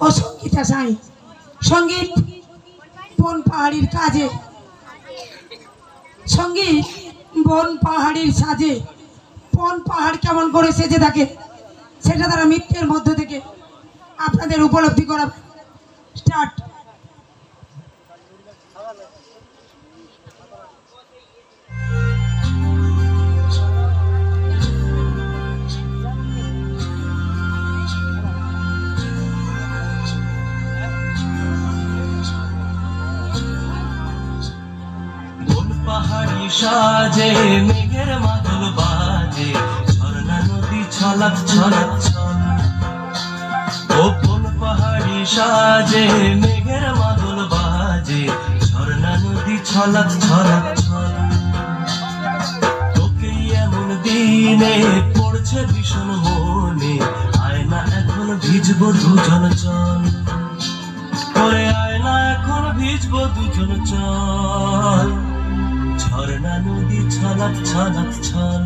ও সঙ্গীতা সাই সঙ্গীত বন পাহাড়ির কাজে সঙ্গীত বন পাহাড়ির সাজে বন পাহাড় কেমন করে সেজে থাকে সেটা তারা নৃত্যের মধ্য থেকে আপনাদের উপলব্ধি করা স্টার্ট। পাহাড়ি সাজে মেঘের মাদল বাজে ঝর্ণা নদী ছলাৎ ছলাৎ ছল। ও কোন পাহাড়ি সাজে মেঘের মাদল বাজে ঝর্ণা নদী ছলাৎ ছলাৎ ছল। তোকে এমন দিনে পড়ছে ভীষণ মনে আয়না এখন ভিজবো দুজন চল। ওরে আয়না এখন ভিজবো দুজন চল। ঝর্ণা নদী ছলাৎ ছলাৎ ছল।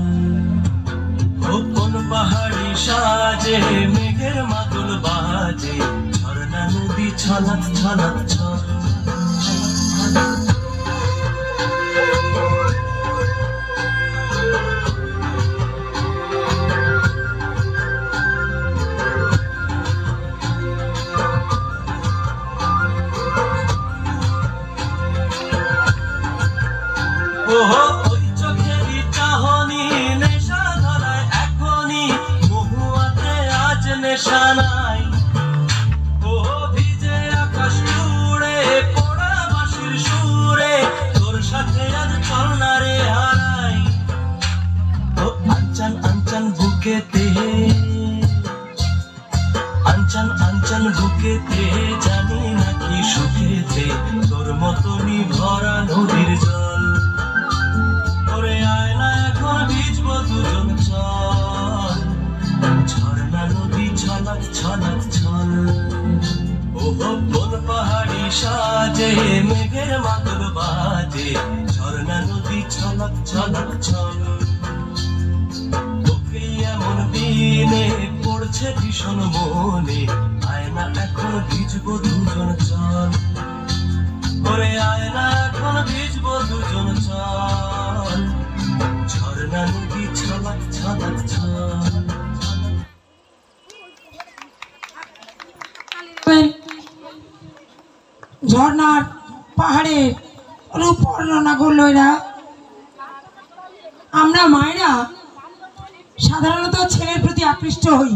ও কোন পাহাড়ি সাজে মেঘের মাদল বাজে ঝর্ণা নদী ছলাৎ ছলাৎ ছল। ওই চোখেরই চাহনি নেশা ধরায় এখনই মহুয়াতে আজ নেশা নাই। ও ভিজে আকাশ জুড়ে পড়া বাঁশির সুরে তোর সাথে আজ চল না রে হারাই। ও আঞ্চান আঞ্চান বুকেতে আঞ্চান আঞ্চান বুকেতে জানি নাকি সুখেতে তোর মতনই ভরা নদীর জল। ওরে আয়না এখন ভিজবো দুজন চল। ঝর্ণা নদী ছলাৎ ছলাৎ ছল। ও কোন পাহাড়ি সাজে মেঘের মাদল বাজে ঝর্ণা নদী ছলাৎ ছলাৎ ছল। তোকে এমন দিনে পড়ছে ভীষণ মনে আয়না এখন ভিজবো দুজন চল। ওরে আয়না এখন ভিজবো দুজন চল। ঝর্ণা নদী ছলাৎ ছলাৎ ছল। ঝর্ণার পাহাড়ে রূপ বর্ণনা করলো এরা। আমরা মায়েরা সাধারণত ছেলের প্রতি আকৃষ্ট হই।